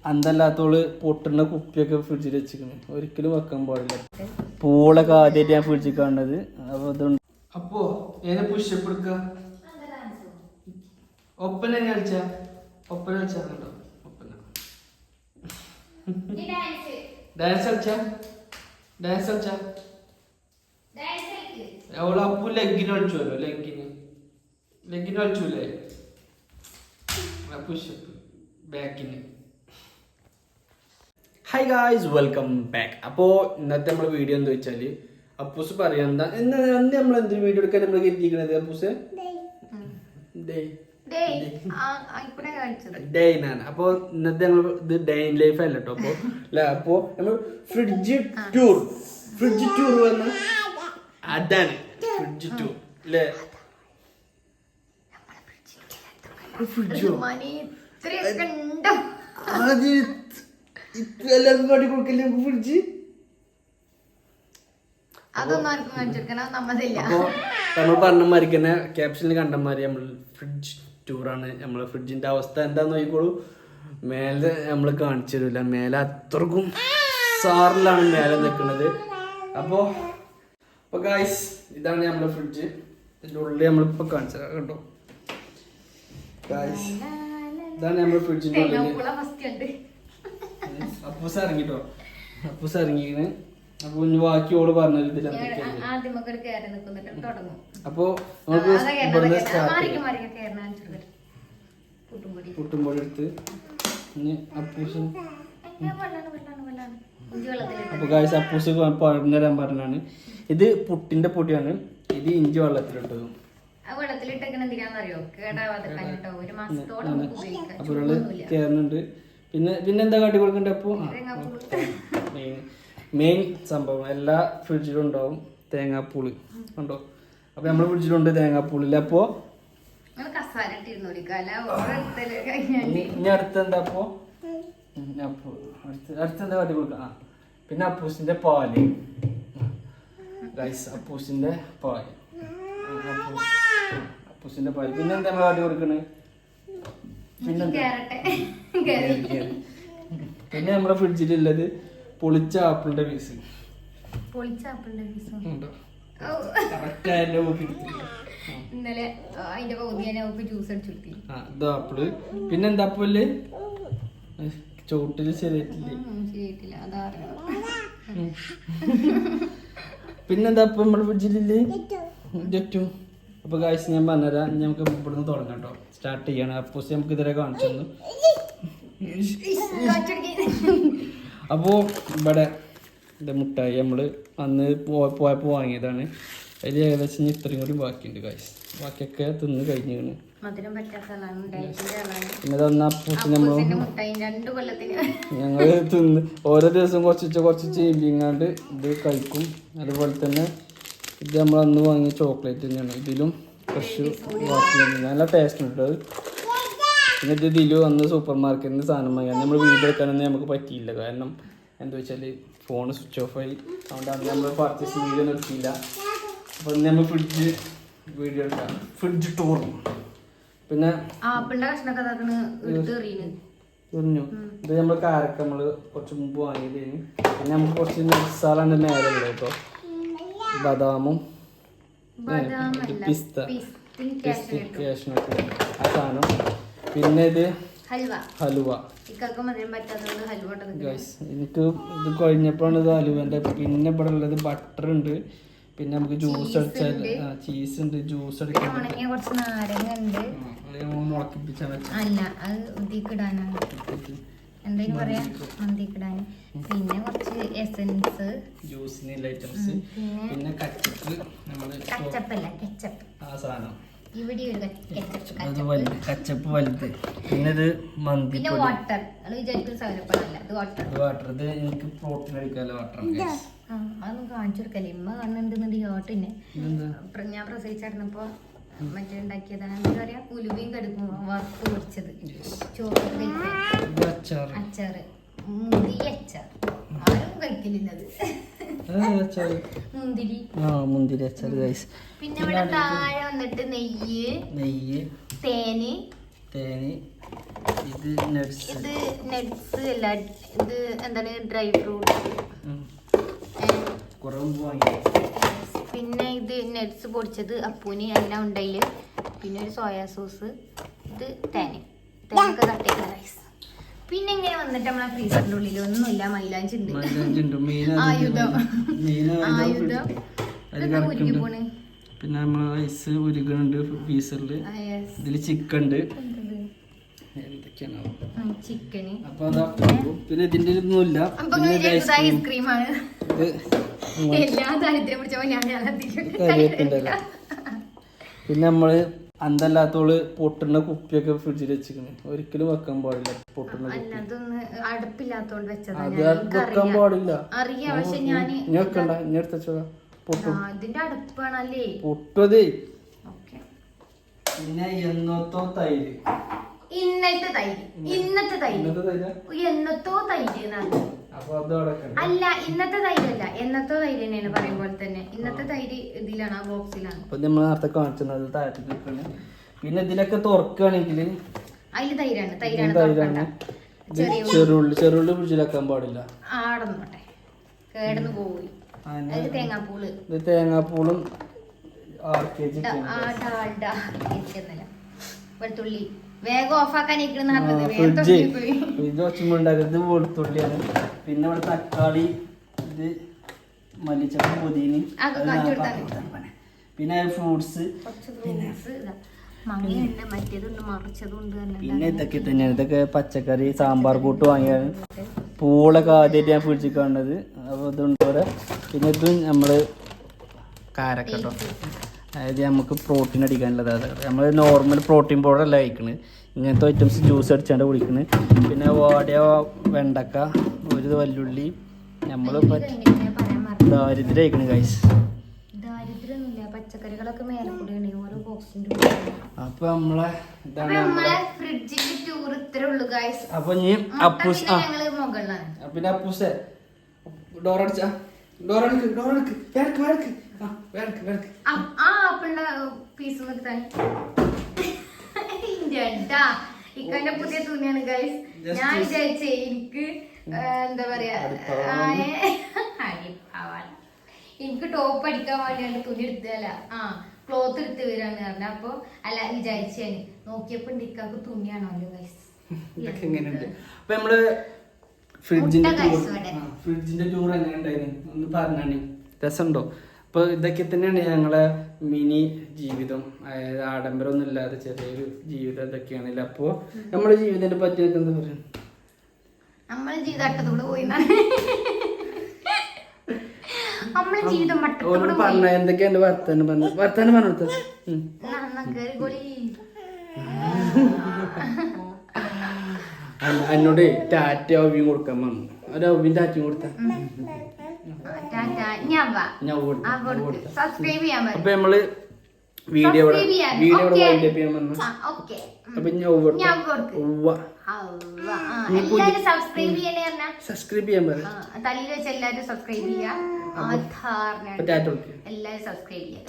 അന്തല്ലാത്തോള് പൊട്ടുന്ന കുപ്പിയൊക്കെ ഫ്രിഡ്ജിൽ വെച്ചിരിക്കുന്നു. ഒരിക്കലും വെക്കാൻ പാടില്ല. പൂളൊക്കെ ആദ്യമായിട്ട് ഞാൻ ഫ്രിഡ്ജിൽ കാണുന്നത്. അപ്പോൾ ഇതുണ്ട്. അപ്പോ ഏനെ പുഷപ്പ് എടുക്കുക. ഒപ്പന കളിച്ച ഒപ്പന കളിച്ചാ കേട്ടോ. ഒപ്പന ഡാൻസ് കളിച്ച ഡാൻസ് കളിച്ച അവള് അപ്പു ലെഗിന് കളിച്ചുവല്ലോ. ലെഗിന് കളിച്ചൂലേ പുഷപ്പ് ബാക്കിന്. Hi guys, welcome back. അപ്പോൾ ഇന്നത്തെ നമ്മുടെ വീഡിയോ എന്താ വെച്ചാൽ അപ്പൂസ് പറയാൻ എന്താ അന്ന് നമ്മൾ എന്തൊരു വീഡിയോ എടുക്കാൻ നമ്മൾ കരുതിയിരിക്കണത് അപ്പൂസ് ഡേ ആണ്. അപ്പോൾ ഇന്നത്തെ നമ്മൾ ഇത് ഡേ ഇൻ ലൈഫ് അല്ല കേട്ടോ. അപ്പോൾ അല്ല അപ്പോൾ നമ്മൾ ഫ്രിഡ്ജ് ടൂർ വന്ന അതാണ് ഫ്രിഡ്ജ് ടൂർ അല്ലേ. ഫ്രിഡ്ജോ എല്ലാവർക്കും കാട്ടി കൊടുക്കല്ലേ നമുക്ക് ഫ്രിഡ്ജ്. അപ്പൊ നമ്മൾ പറഞ്ഞ മാതിരി തന്നെ ക്യാപ്ഷനിൽ കണ്ട മാതിരി നമ്മൾ ഫ്രിഡ്ജ് ടൂറാണ്. നമ്മളെ ഫ്രിഡ്ജിന്റെ അവസ്ഥ എന്താന്ന് നോക്കിക്കോളൂ. മേലെ നമ്മൾ കാണിച്ചു തരില്ല. മേലെ അത്രക്കും സാറിലാണ് മേലെ നിൽക്കുന്നത്. അപ്പൊ ഗായ്സ് ഇതാണ് നമ്മളെ ഫ്രിഡ്ജ്. ഇതിന്റെ ഉള്ളിൽ നമ്മളിപ്പോ കാണിച്ചു തരാം കേട്ടോ. ഗായ്സ് ഇതാണ് നമ്മുടെ ഫ്രിഡ്ജിന്റെ ഉള്ളിൽ. അപ്പൂസ് ഇറങ്ങിട്ടോ. അപ്പൂസ് ഇറങ്ങിയാണ്. അപ്പൊ ഇനി ബാക്കി ഓള് പറഞ്ഞത് ഇതിൽ അപ്പൊ പുട്ടുംപൊടി എടുത്ത് ഇനി അപ്പൂസ്. അപ്പൊ ഗായ്സ് അപ്പൂസ് പറഞ്ഞുതരാൻ പറഞ്ഞാണ്. ഇത് പുട്ടിന്റെ പൊടിയാണ്. ഇത് ഇഞ്ചി വെള്ളത്തിലിട്ടതും. അപ്പൊ കേറുന്നുണ്ട്. പിന്നെ എന്താ കാട്ടി കൊടുക്കണ്ടേ അപ്പൊ മെയിൻ സംഭവം എല്ലാ ഫ്രിഡ്ജിലും ഉണ്ടാവും തേങ്ങാപ്പൂള് ഉണ്ടോ. അപ്പൊ നമ്മുടെ ഫ്രിഡ്ജിലുണ്ട് തേങ്ങാപ്പൂളില്ല. അപ്പൊ ഇനി അടുത്തെന്താ അപ്പൊ അടുത്തെന്താ കാട്ടി കൊടുക്ക. പിന്നെ അപ്പൂസിന്റെ പാല് ഗൈസ്. അപ്പൂസിന്റെ പാല് പിന്നെ എന്താ കാട്ടി കൊടുക്കണേ. പിന്നെ നമ്മുടെ ഫ്രിഡ്ജിലുള്ളത് പൊളിച്ച ആപ്പിളിന്റെ പീസ്. ആപ്പിള്. പിന്നെന്താ അപ്പല്ലേ ചോട്ടില് ശരിയായിട്ടില്ലേ. പിന്നെന്താ അപ്പൊ നമ്മുടെ ഫ്രിഡ്ജിലില്ലേ ജറ്റു. അപ്പൊ ഗായ്സ് ഞാൻ പറഞ്ഞുതരാം. നമുക്ക് ഇവിടുന്ന് തുടങ്ങാം കേട്ടോ. സ്റ്റാർട്ട് ചെയ്യണം. അപ്പൂസ് നമുക്ക് ഇതിനെ കാണിച്ചു തന്നു. അപ്പോൾ ഇവിടെ എൻ്റെ മുട്ടായി നമ്മൾ അന്ന് പോയപ്പോൾ വാങ്ങിയതാണ്. അതിൽ ഏകദേശം ഇത്രയും കൂടി ബാക്കിയുണ്ട് ഗായ്സ്. ബാക്കിയൊക്കെ തിന്ന് കഴിഞ്ഞാണ്. പിന്നെ തന്ന അപ്പൂസ് ഞങ്ങൾ തിന്ന് ഓരോ ദിവസം കുറച്ച് ചെയ്യിപ്പിങ്ങാണ്ട് ഇത് കഴിക്കും. അതുപോലെ തന്നെ ഇത് നമ്മൾ അന്ന് വാങ്ങിയ ചോക്ലേറ്റ് തന്നെയാണ്. ഇതിലും ഫ്രഷ് ബാക്കി നല്ല ടേസ്റ്റ് ഉണ്ട്. പിന്നെ ഇതിൽ വന്ന് സൂപ്പർ മാർക്കറ്റിൽ നിന്ന് സാധനം വാങ്ങിയാൽ നമ്മൾ വീഡിയോ എടുക്കാനൊന്നും നമുക്ക് പറ്റിയില്ല. കാരണം എന്താ വെച്ചാൽ ഫോൺ സ്വിച്ച് ഓഫ് ആയി. അതുകൊണ്ടാണ് നമ്മൾ പർച്ചേസ് വീഡിയോ നിർത്തിയില്ല. അപ്പോൾ നമ്മൾ ഫ്രിഡ്ജ് വീഡിയോ എടുക്കാം. Fridge tour. പിന്നെ എറിഞ്ഞു. ഇത് നമ്മൾ കാരക്ക നമ്മൾ കുറച്ച് മുമ്പ് വാങ്ങിയതാണ്. പിന്നെ നമുക്ക് കുറച്ച് മസാലാണ് നേരെ ഉള്ളത് കേട്ടോ. ബദാമും പിസ്ത കാഷ്നട്ട് ആ സാധനം. പിന്നെ ഇത് ഹലുവ. എനിക്ക് ഇത് കഴിഞ്ഞപ്പോഴാണ് ഇത് ഹലുവൻ്റെ. പിന്നെ ഇവിടെ ഉള്ളത് ബട്ടർ ഉണ്ട്. പിന്നെ നമുക്ക് ജ്യൂസ് അടിച്ചാൽ ചീസ് ഉണ്ട്. ജ്യൂസ് അടിക്കാൻ പിന്നെ കുറച്ച് എസൻസ്, ജ്യൂസിനുള്ള ഐറ്റംസ്. പിന്നെ കച്ചപ്പ് ആ സാധനം. കച്ചപ്പ് വലുത്. പിന്നെ ഇത് മന്തി വാട്ടർ. ഇത് എനിക്ക് പ്രോട്ടീൻ അടിക്കാനുള്ള വാട്ടറാണ്. അതൊന്നും കാണിച്ചു കൊടുക്കല്ലേ. ഇമ്മ കാണുന്നുണ്ടെന്നുണ്ടെങ്കിൽ ഹോട്ടിനെ ഞാൻ പ്രസവിച്ചായിരുന്നപ്പോ മറ്റേ ഉണ്ടാക്കിയതാണ്. എന്താ പറയാ, ഉലുവയും കടുക്കും വറുത്ത് പൊടിച്ചത്. അച്ചാറ് മുന്തിരി അച്ചാർ. ആരും കഴിക്കലില്ലത്. മുന്തിരി അച്ചാർ ഗൈസ്. പിന്നെ ഇവിടെ താഴെ വന്നിട്ട് നെയ്യ്, തേന്, തേന്, ഇത് നട്സ്. ഇത് നട്സ് അല്ല, ഇത് എന്താണ് ഡ്രൈ ഫ്രൂട്ട്സ്. കുറവ് വാങ്ങി. പിന്നെ ഇത് നട്സ് പൊടിച്ചത് അപ്പൂന് എല്ലാം ഉണ്ടായില്. പിന്നെ ഒരു സോയാ സോസ്, ഇത് തേനൊക്കെ കട്ട് ചെയ്ത റൈസ്. പിന്നെ ഇങ്ങനെ വന്നിട്ട് നമ്മളെ ഫ്രീസറിന്റെ ഉള്ളിൽ ഒന്നുമില്ല, മൈലാഞ്ചി ഉണ്ട്. ആയുധം ഉരുകി പോണ്. പിന്നെ നമ്മളെ റൈസ് ഉരുകുന്നുണ്ട് ഫ്രീസറിൽ. ഇതില് ചിക്കൻ ഉണ്ട്, എന്തൊക്കെയാണ് ചിക്കന്. അപ്പൊ അതാ. പിന്നെ ഇതിന്റെ ഒന്നുമില്ല. ഐസ്ക്രീമാണ്. എല്ലാ ദാരിദ്ര്യം പിടിച്ചപ്പോ ഞാൻ കരിവേപ്പിൻ്റെ. പിന്നെ നമ്മള് അന്തല്ലാത്തോള് പൊട്ടുന്ന കുപ്പിയൊക്കെ ഫ്രിഡ്ജിൽ വെച്ചിരിക്കണ്. ഒരിക്കലും വെക്കാൻ പാടില്ല പൊട്ടുന്ന കുപ്പി. അടുപ്പില്ലാത്തോണ്ട് വെച്ചത്. അത് വെക്കാൻ പാടില്ല. അറിയാം, പക്ഷെ ഞാൻ വെക്കണ്ട, ഇനി എടുത്ത് വെച്ചോളാം. പൊട്ടും. ഇതിന്റെ അടുപ്പാണല്ലേ പൊട്ടതേ. പിന്നെ എന്നത്തോ തൈര്. ഇന്നത്തെ തൈര് എന്നത്തോ തൈര് അല്ല, ഇന്നത്തെ തൈരല്ല, എന്നത്തോ തൈര് തന്നെയാണ് പറയുമ്പോൾ തന്നെ. ഇന്നത്തെ തൈര് ഇതിലാണ്, ആ ബോക്സിലാണ്. അപ്പൊ നമ്മൾ നേരത്തെ കാണിച്ചത് താഴത്തേക്ക്. പിന്നെ ഇതിലൊക്കെ തുറക്കുകയാണെങ്കിൽ അതില് തൈരാണ്. ചെറുള്ളി ഫ്രിഡ്ജിലാക്കാൻ പാടില്ല. ആടന്നോട്ടെ, കേടന്ന് പോയി. തേങ്ങാപ്പൂളും വെളുത്തുള്ളി വേഗം ഓഫാക്കാൻ ഫ്രിഡ്ജ് വെളുത്തുള്ളിയാണ്. പിന്നെ ഇവിടെ തക്കാളി, ഇത് മല്ലിച്ചപ്പ്, പുതിന, പിന്നെ ഫ്രൂട്ട്സ്, പിന്നെ ഇതൊക്കെ തന്നെയാണ്. ഇതൊക്കെ പച്ചക്കറി സാമ്പാർ കൂട്ട് വാങ്ങിയാണ്. പൂളൊക്കെ ആദ്യമായിട്ട് ഞാൻ ഫ്രിഡ്ജിൽ കാണുന്നത്. അപ്പോൾ ഇതുണ്ട് ഇവിടെ. പിന്നെ ഇതും നമ്മൾ കാരക്കട്ടോ, അതായത് നമുക്ക് പ്രോട്ടീൻ അടിക്കാനുള്ളത്. അതായത് നമ്മൾ നോർമൽ പ്രോട്ടീൻ പൗഡർ അല്ല കഴിക്കുന്നത്, ഇങ്ങനത്തെ ഐറ്റംസ് ജ്യൂസ് അടിച്ചാണ്ട് കുടിക്കുന്നത്. പിന്നെ വാടിയ വെണ്ടക്ക, ഒരു വല്ലുള്ളി. നമ്മൾ ദാരിദ്ര്യം കഴിക്കണം ഗൈസ്. പച്ചക്കറികളൊക്കെ മേലെ കൂടിയാണ് ഓരോ ബോക്സിന്റെ. അപ്പൊ നമ്മളെ ഫ്രിഡ്ജിന്റെ ടൂർ ഇത്രേ ഉള്ളൂ ഗൈസ്. അപ്പൊ ഇനി അപ്പൂസ്, പിന്നെ അപ്പൂസേ ഡോറടിച്ചാ പീസ് ഇക്കന്റെ പുതിയ തുണിയാണ് ഗൈസ്. ഞാൻ വിചാരിച്ചേ എനിക്ക് എന്താ പറയാ, എനിക്ക് ടോപ്പ് അടിക്കാൻ വേണ്ടിയാണ് തുണി എടുത്തല്ല, ക്ലോത്ത് എടുത്ത് വരാന്ന് പറഞ്ഞ. അപ്പൊ അല്ല വിചാരിച്ചേന്, നോക്കിയപ്പോ ഇക്കാക്ക് തുണിയാണല്ലോ ഗൈസ്. അപ്പൊ നമ്മള് ഫ്രിഡ്ജിന്റെ ടൂർ എങ്ങനെ ഉണ്ടായിരുന്നു ഒന്ന് പറഞ്ഞാണ്, രസമുണ്ടോ? അപ്പൊ ഇതൊക്കെ തന്നെയാണ് ഞങ്ങളെ മിനി ജീവിതം. അതായത് ആഡംബരമൊന്നും ഇല്ലാതെ ചെറിയൊരു ജീവിതം ഇതൊക്കെയാണല്ലോ. അപ്പൊ നമ്മുടെ ജീവിതത്തെ പറ്റി എന്താ പറയുക, നമ്മളെ ജീവിതത്തോട് പോയി പറഞ്ഞ എന്തൊക്കെയാണ് വർത്താനം പറഞ്ഞു. എന്നോട് ടാറ്റ ഔവ്യം കൊടുക്കാൻ വന്നു. ഒരു ഔവ്യം ടാറ്റയും കൊടുത്ത. അപ്പൊ നമ്മള് വീഡിയോ സബ്സ്ക്രൈബ് ചെയ്യാൻ പറയാം. തലയിൽ വെച്ച് എല്ലാരും സബ്സ്ക്രൈബ് ചെയ്യാം. എല്ലാരും സബ്സ്ക്രൈബ് ചെയ്യാം.